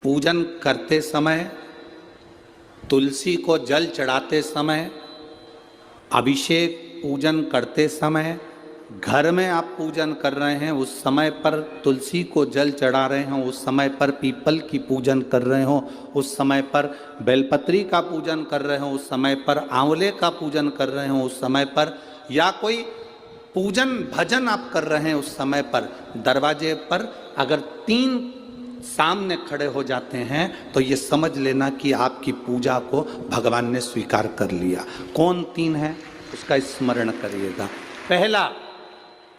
पूजन करते समय, तुलसी को जल चढ़ाते समय, अभिषेक पूजन करते समय, घर में आप पूजन कर रहे हैं उस समय पर तुलसी को जल चढ़ा रहे हो, उस समय पर पीपल की पूजन कर रहे हो, उस समय पर बेलपत्री का पूजन कर रहे हो, उस समय पर आंवले का पूजन कर रहे हो, उस समय पर या कोई पूजन भजन आप कर रहे हैं उस समय पर दरवाजे पर अगर 3 सामने खड़े हो जाते हैं तो ये समझ लेना कि आपकी पूजा को भगवान ने स्वीकार कर लिया। कौन 3 है उसका स्मरण करिएगा। पहला,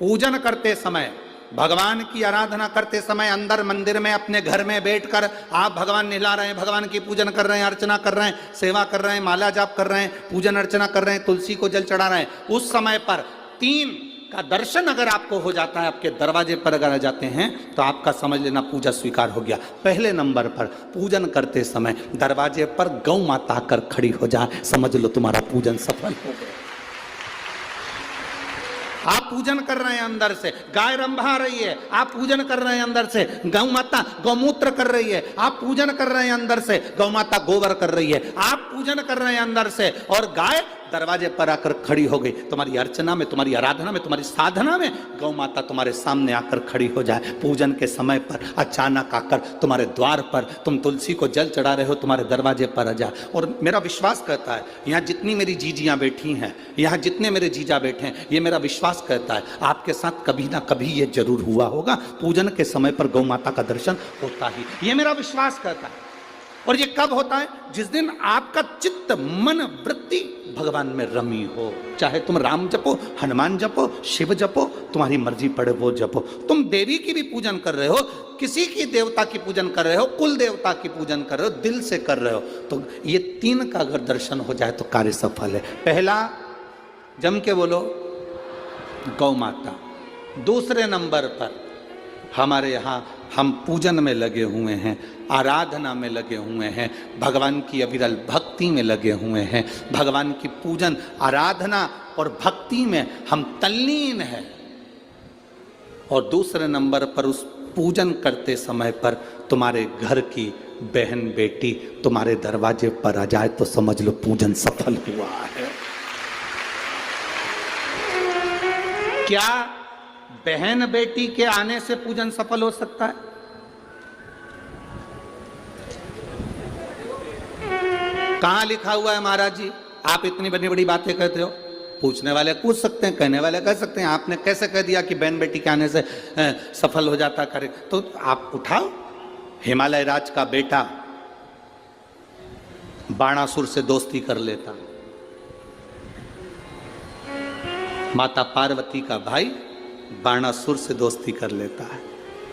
पूजन करते समय, भगवान की आराधना करते समय अंदर मंदिर में अपने घर में बैठकर आप भगवान निहला रहे हैं, भगवान की पूजन कर रहे हैं, अर्चना कर रहे हैं, सेवा कर रहे हैं, माला जाप कर रहे हैं, पूजन अर्चना कर रहे हैं, तुलसी को जल चढ़ा रहे हैं, उस समय पर 3 का दर्शन अगर आपको हो जाता है, आपके दरवाजे पर अगर आ जाते हैं तो आपका समझ लेना पूजा स्वीकार हो गया। पहले नंबर पर पूजन करते समय दरवाजे पर गौ माता आकर खड़ी हो जाए, समझ लो तुम्हारा पूजन सफल हो गया। आप पूजन कर रहे हैं अंदर से, गाय रंभा रही है, आप पूजन कर रहे हैं अंदर से, गौ माता गौमूत्र कर रही है, आप पूजन कर रहे हैं अंदर से, गौ माता गोबर कर रही है, आप पूजन कर रहे हैं अंदर से और गाय दरवाजे पर आकर खड़ी हो गई। तुम्हारी अर्चना में, तुम्हारी आराधना में, तुम्हारी साधना में गौ माता तुम्हारे सामने आकर खड़ी हो जाए। पूजन के समय पर अचानक आकर तुम्हारे द्वार पर तुम तुलसी को जल चढ़ा रहे हो, तुम्हारे दरवाजे पर आ जाए। और मेरा विश्वास कहता है, यहाँ जितनी मेरी जीजियाँ बैठी हैं, यहाँ जितने मेरे जीजा बैठे हैं, ये मेरा विश्वास कहता है आपके साथ कभी ना कभी ये जरूर हुआ होगा, पूजन के समय पर गौ माता का दर्शन होता ही, ये मेरा विश्वास कहता है। और ये कब होता है? जिस दिन आपका चित्त, मन, वृत्ति भगवान में रमी हो। चाहे तुम राम जपो, हनुमान जपो, शिव जपो, तुम्हारी मर्जी पड़े वो जपो। तुम देवी की भी पूजन कर रहे हो, किसी की देवता की पूजन कर रहे हो, कुल देवता की पूजन कर रहे हो, दिल से कर रहे हो, तो ये 3 का अगर दर्शन हो जाए तो कार्य सफल है। पहला, जम के बोलो, गौ माता। दूसरे नंबर पर हमारे यहाँ हम पूजन में लगे हुए हैं, आराधना में लगे हुए हैं, भगवान की अविरल भक्ति में लगे हुए हैं, भगवान की पूजन, आराधना और भक्ति में हम तल्लीन हैं। और दूसरे नंबर पर उस पूजन करते समय पर तुम्हारे घर की बहन बेटी तुम्हारे दरवाजे पर आ जाए तो समझ लो पूजन सफल हुआ है। क्या बहन बेटी के आने से पूजन सफल हो सकता है? कहां लिखा हुआ है महाराज जी? आप इतनी बड़ी बड़ी बातें कहते हो। पूछने वाले पूछ सकते हैं, कहने वाले कह सकते हैं, आपने कैसे कह दिया कि बहन बेटी के आने से सफल हो जाता करे? तो आप उठाओ, हिमालय राज का बेटा बाणासुर से दोस्ती कर लेता, माता पार्वती का भाई बाणासुर से दोस्ती कर लेता है,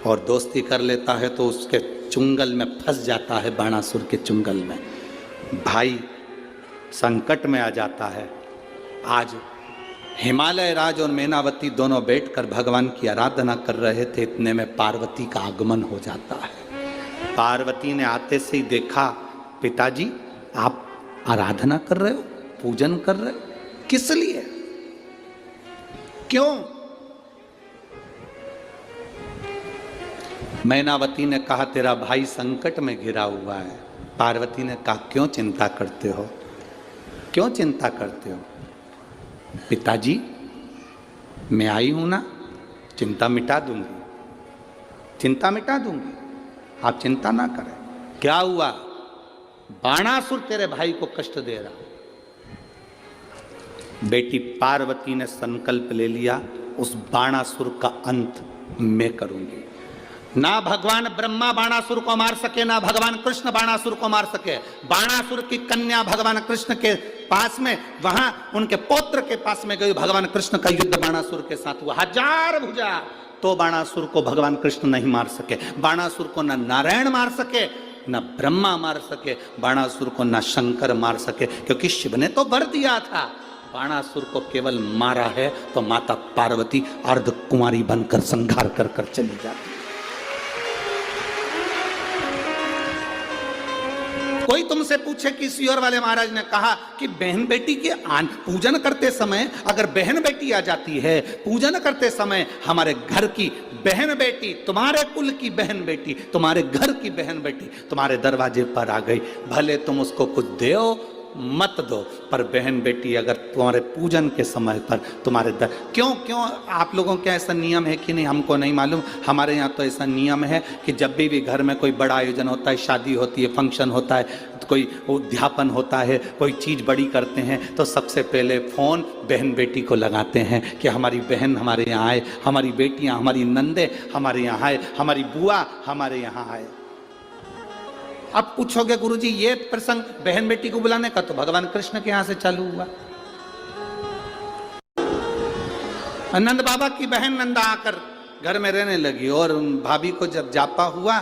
और दोस्ती कर लेता है तो उसके चुंगल में फंस जाता है, बाणासुर के चुंगल में भाई संकट में आ जाता है। आज हिमालय राज और मैनावती दोनों बैठकर भगवान की आराधना कर रहे थे, इतने में पार्वती का आगमन हो जाता है। पार्वती ने आते से ही देखा, पिताजी आप आराधना कर रहे हो, पूजन कर रहे हो, किस लिए, क्यों? मैनावती ने कहा तेरा भाई संकट में घिरा हुआ है। पार्वती ने कहा क्यों चिंता करते हो, क्यों चिंता करते हो? पिताजी मैं आई हूं ना, चिंता मिटा दूंगी, चिंता मिटा दूंगी, आप चिंता ना करें। क्या हुआ? बाणासुर तेरे भाई को कष्ट दे रहा। बेटी पार्वती ने संकल्प ले लिया, उस बाणासुर का अंत मैं करूंगी। ना भगवान ब्रह्मा बाणासुर को मार सके, ना भगवान कृष्ण बाणासुर को मार सके। बाणासुर की कन्या भगवान कृष्ण के पास में, वहां उनके पौत्र के पास में गई, भगवान कृष्ण का युद्ध बाणासुर के साथ हुआ, 1000 भुजा, तो बाणासुर को भगवान कृष्ण नहीं मार सके। बाणासुर को न नारायण मार सके, न ब्रह्मा मार सके, बाणासुर को न शंकर मार सके, क्योंकि शिव ने तो वर दिया था। बाणासुर को केवल मारा है तो माता पार्वती अर्ध कुंवारी बनकर संहार कर कर चली जाती। कोई तुमसे पूछे कि सियोर वाले महाराज ने कहा कि बहन बेटी के पूजन करते समय अगर बहन बेटी आ जाती है, पूजन करते समय हमारे घर की बहन बेटी, तुम्हारे कुल की बहन बेटी, तुम्हारे घर की बहन बेटी तुम्हारे दरवाजे पर आ गई, भले तुम उसको कुछ दो मत दो, पर बहन बेटी अगर तुम्हारे पूजन के समय पर तुम्हारे क्यों आप लोगों के ऐसा नियम है कि नहीं हमको नहीं मालूम, हमारे यहाँ तो ऐसा नियम है कि जब भी घर में कोई बड़ा आयोजन होता है, शादी होती है, फंक्शन होता है, तो कोई उद्यापन होता है, कोई चीज़ बड़ी करते हैं, तो सबसे पहले फ़ोन बहन बेटी को लगाते हैं कि हमारी बहन हमारे यहाँ आए, हमारी बेटियाँ, हमारी नंदे हमारे यहाँ आए, हमारी बुआ हमारे यहाँ आए। अब पूछोगे गुरुजी ये प्रसंग बहन बेटी को बुलाने का तो भगवान कृष्ण के यहां से चालू हुआ। नंद बाबा की बहन नंदा आकर घर में रहने लगी और भाभी को जब जापा हुआ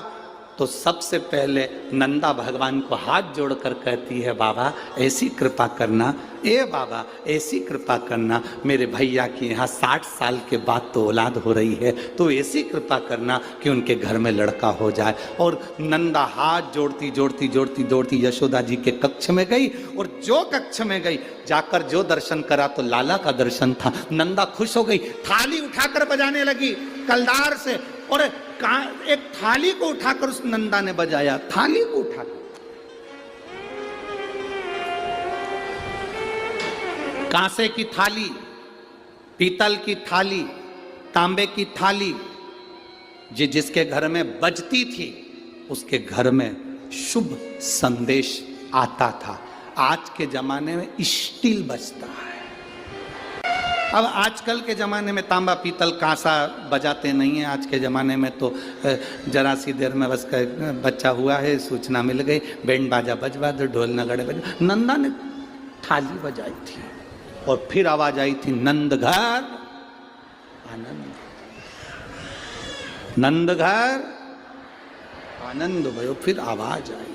तो सबसे पहले नंदा भगवान को हाथ जोड़कर कहती है, बाबा ऐसी कृपा करना, ए बाबा ऐसी कृपा करना, मेरे भैया की यहाँ 60 साल के बाद तो औलाद हो रही है, तो ऐसी कृपा करना कि उनके घर में लड़का हो जाए। और नंदा हाथ जोड़ती जोड़ती जोड़ती जोड़ती यशोदा जी के कक्ष में गई, और जो कक्ष में गई जाकर जो दर्शन करा तो लाला का दर्शन था। नंदा खुश हो गई, थाली उठाकर बजाने लगी कलदार से, और एक थाली को उठाकर उस नंदा ने बजाया, थाली को उठाकर। कांसे की थाली, पीतल की थाली, तांबे की थाली, जिसके घर में बजती थी उसके घर में शुभ संदेश आता था। आज के जमाने में स्टील बजता है। अब आजकल के ज़माने में तांबा पीतल कांसा बजाते नहीं हैं। आज के ज़माने में तो जरा सी देर में बस बच्चा हुआ है, सूचना मिल गई, बैंड बाजा बजवा दो, ढोल नगाड़े बजवा। नंदा ने थाली बजाई थी और फिर आवाज आई थी, नंद घर आनंद, नंद घर आनंद भयो। फिर आवाज आई।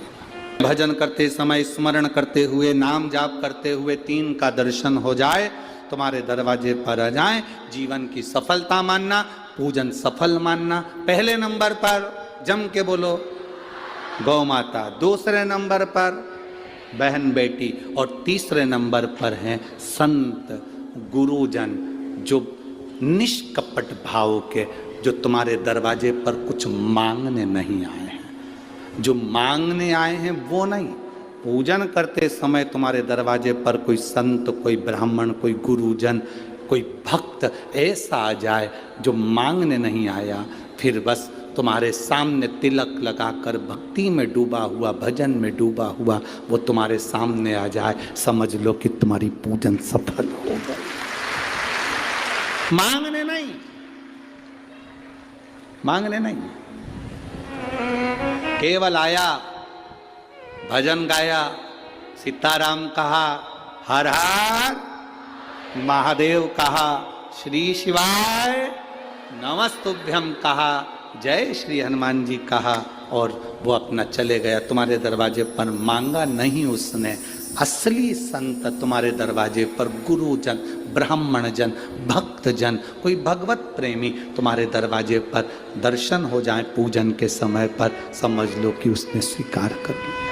भजन करते समय, स्मरण करते हुए, नाम जाप करते हुए 3 का दर्शन हो जाए, तुम्हारे दरवाजे पर आ जाए, जीवन की सफलता मानना, पूजन सफल मानना। पहले नंबर पर जम के बोलो गौ माता, दूसरे नंबर पर बहन बेटी, और तीसरे नंबर पर हैं संत गुरुजन, जो निष्कपट भाव के, जो तुम्हारे दरवाजे पर कुछ मांगने नहीं आए हैं। जो मांगने आए हैं वो नहीं, पूजन करते समय तुम्हारे दरवाजे पर कोई संत, कोई ब्राह्मण, कोई गुरुजन, कोई भक्त ऐसा आ जाए जो मांगने नहीं आया, फिर बस तुम्हारे सामने तिलक लगाकर भक्ति में डूबा हुआ, भजन में डूबा हुआ वो तुम्हारे सामने आ जाए, समझ लो कि तुम्हारी पूजन सफल हो गई। मांगने नहीं, मांगने नहीं, केवल आया, भजन गाया, सीताराम कहा, हर हर महादेव कहा, श्री शिवाय नमस्तुभ्यम कहा, जय श्री हनुमान जी कहा, और वो अपना चले गया। तुम्हारे दरवाजे पर मांगा नहीं उसने। असली संत तुम्हारे दरवाजे पर गुरुजन, ब्राह्मण जन, भक्त जन, कोई भगवत प्रेमी तुम्हारे दरवाजे पर दर्शन हो जाए पूजन के समय पर, समझ लो कि उसने स्वीकार कर लिया।